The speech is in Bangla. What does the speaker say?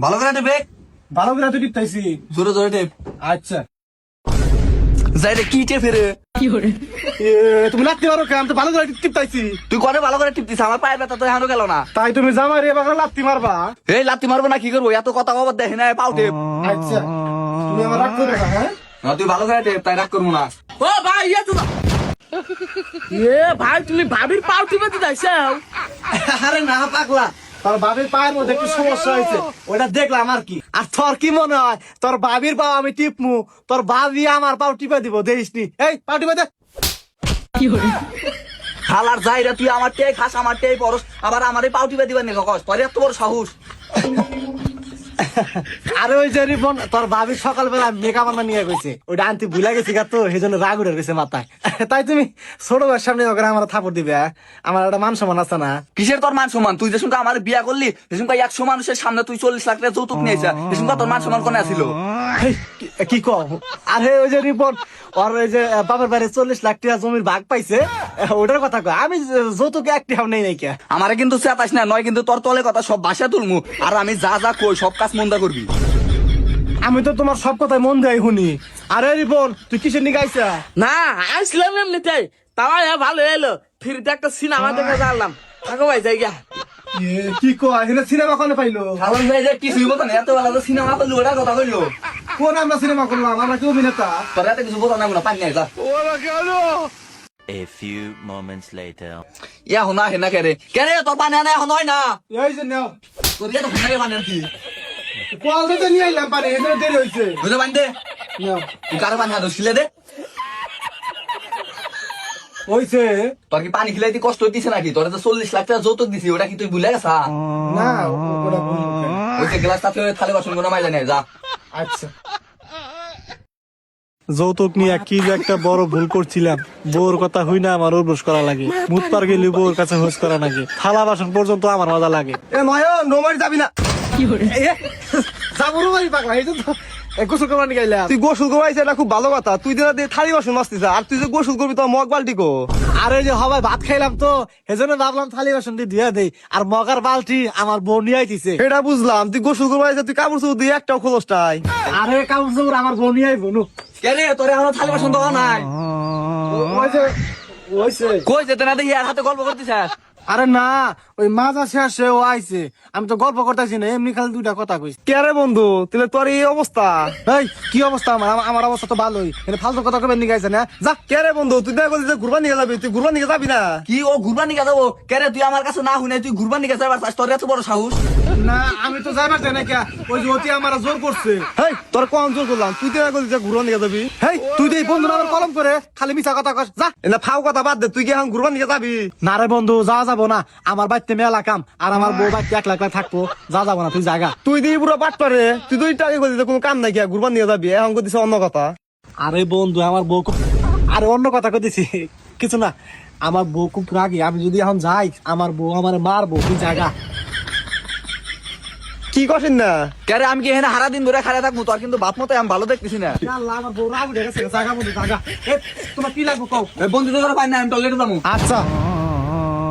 ভালো করে টেপ ভালো করে তুই টিপতাইছি। জোরে জোরে টেপ। আচ্ছা যাই রে কি টেপ রে? তুমি লাগতে পারো কে? আমি তো ভালো করে টিপতাইছি। তুই করে ভালো করে টিপতিস, আমার পায়ের ব্যথা তো এখনো গেল না। তাই তুমি জামাই রে বাবা লাত্তি মারবা? এই লাত্তি মারবো না কি করবো? এত কথা খবর দেখে না, পাও টেপ। আচ্ছা তুমি আমার রাগ করবে না, হ্যাঁ? না, তুই ভালো করে টেপ, তাই রাগ করবো না। ও ভাই ভাই তুমি ভাবির পাও টিপে দিতেছো? আরে না পাগলা, তোর বাবির পায়ের মধ্যে একটু সমস্যা হয়েছে, ওটা দেখলাম আর কি। আর তোর কি মনে হয় তোর বাবির পাও আমি টিপমু? তোর বাবি আমার পাও টিপে দিব, দেখিসনি? এই পাও টিপে দে। খালার যাই রে, তুই আমার টেই খাস, আমার টেই পরস, আবার আমার এই পাও টিপে দিবার নিকা কস? তোর এত বড় সাহস? আরে ওই যে রিপন, তোর ভাবি সকালবেলা মেকআপ আনা নিয়ে গেছে, ওইটা আনতে ভুলে গেছি গা, তো সেই জন্য রাগ উঠে গেছে মাথায়। তাই তুমি ছোট ভাইয়ের সামনে ওখানে আমার থাপড় দিবে? আমার একটা মান সম্মান আছে না? কিসের তোর মান সম্মান? তুই যে শুনকা আমার বিয়া করলি, যে শুনকা 100 মানুষের সামনে তুই 40 লাখ টাকা যৌতুক নিয়েছিস, যে শুনকা তোর মান সম্মান কোনে আসিল? হেই, কি কও? আরে ওই যে রিপন, ওর ওই যে বাবার বাড়ি 40 লাখ টাকা জমির ভাগ পাইছে, ওটার কথা কয়। আমি যৌতুকে একটি হাম নেই নাকি? আমারে কিন্তু চেতাস না, নয় কিন্তু তোর তলে কথা সব বাসা তুলমু, আর আমি যা যা কই সব কাজ মন্দা করবি। আমি তো তোমার সব কথাই মন দেয় শুনি। আরে রিপন, তুই কিসের নিয়ে গাইছা? না আসলাম এমনিতে, তাও ভালো এলো। ফিরতে একটা সিনেমা দেখে জানলাম। থাকো ভাই যাই গা। কি কয়? এখানে সিনেমা কোনে পাইলো? খালার যাই যে কিছুই বলতো না, এত বেলা তো সিনেমা করলি, ওটা কথা কইলো। কোন আমরা সিনেমা করলাম? আমরা কি অভিনেতা? তোর এত কিছু বলতো না, না পানি নাই যা। A few moments later. ইয়া হোনা হেনা কেরে কেরে তোর পানি আনা এখন হয় না, এই যে নাও, তোর ইয়া তো হোনা পানি আনছি, কল দিতে নিয়ে আইলাম পানি, এখানে দেরি হয়েছে। বুঝতে পানি দে, নাও, তুই কারো পানি হাত ছিলে দে। হইছে তোর কি পানি খিলাইতে কষ্ট হইতেছে নাকি? তোর তো 40 লাখ টাকা যৌতুক দিছি, ওটা কি তুই ভুলে গেছা? না, ওটা বলবো কেন? ওই যে গ্লাস তাতে থালে বাসন কোনো মাইজা নেই, যা। আচ্ছা, যৌতুক নিয়ে কি যে একটা বড় ভুল করছিলাম। বউর কথা হই না আমার উর্বশ করা লাগে, মুত পার গেলে বউর কাছে হোস করা লাগে, থালা বাসন পর্যন্ত আমার মজা লাগে। এ নয়ন, নোমারি যাবি না? যাবো নোমারি পাগলা, এই জন্য গোসল করবার নিয়ে গাইলাম। তুই গোসল করবাইছে এটা খুব ভালো কথা। তুই দিনা দিয়ে থালি বাসন মাসতিস, আর তুই যে গোসল করবি তো মগ বাল্টি কো। আরে যে হবাই ভাত খাইলাম তো, সেজন্য ভাবলাম থালি বাসন দিয়ে ধুয়ে দেই, আর মগার বালতি আমার বউ নিয়ে আইতিছে। এটা বুঝলাম, তুই গোসল করবাইছে, তুই কাপড় চোপড় দিয়ে একটাও খোলসটাই। আরে কাপড় চোপড় আমার বউ নিয়ে আইবো নু। কেরে তোর এখনো থালে বাসন দেওয়া নাই? কই যেতে না দেখি আর হাতে গল্প করতেছিস? আরে না, ওই মাজা শেষে ও আইছে, আমি তো গল্প করতেছি না, এমনি খালি দুইটা কথা কইছি। কে রে বন্ধু, তাহলে তোর এই অবস্থা? এই কি অবস্থা? আমার অবস্থা তো ভালোই, এটা ফালতু কথা কবে নিয়ে গাইছে না? যা। কে রে বন্ধু, তুই দেখা যে ঘুরবা নিয়ে যাবি, তুই ঘুরবা নিয়ে যাবি না? কি ও ঘুরবা নিকে যাবো? কেরে তুই আমার কাছে না শুনে তুই ঘুরবা নিকে যাবার চাস? তোর এত বড় সাহস? না আমি তো যাইবার চাই না, কে ওই যে অতি আমার জোর করছে। হেই, তোর কোন জোর করলাম? তুই দেখা যে ঘুরবা নিয়ে যাবি। হেই, তুই তো এই বন্ধু আমার কলম করে খালি মিছা কথা কস। যা। এটা ফাও কথা বাদ দে, তুই কি এখন ঘুরবা নিয়ে যাবি? না রে বন্ধু, যাওয়া যাবো না, আমার বাড়িতে মেলা কাম, আর আমার বউ বাড়িতে একলা একলা থাকবো, যা যাবো না, তুই জায়গা। তুই দিয়ে পুরো বাট পারে, তুই তো এটা আগে করছিস কোনো কাম নাই, কি ঘুরবা নিয়ে যাবি? এখন করছিস অন্য কথা। আরে বন্ধু, আমার বউ খুব, আরে অন্য কথা কইতেছি, কিছু না, আমার বউ খুব রাগি, আমি যদি এখন যাই আমার বউ আমার মারবো, তুই জায়গা। কি করছেন না? কেরে আমি কি এখানে হারা দিন ধরে খাড়া থাকবো? তোর কিন্তু বাপ মতো আমি ভালো দেখতেছি না। আল্লাহ, আমার বউ রাগ উঠে গেছে, জায়গা বন্ধু জায়গা। এ, তোমার কি লাগবো কও? বন্ধু তো পাই না, আমি টয়লেটে যাবো। আচ্ছা।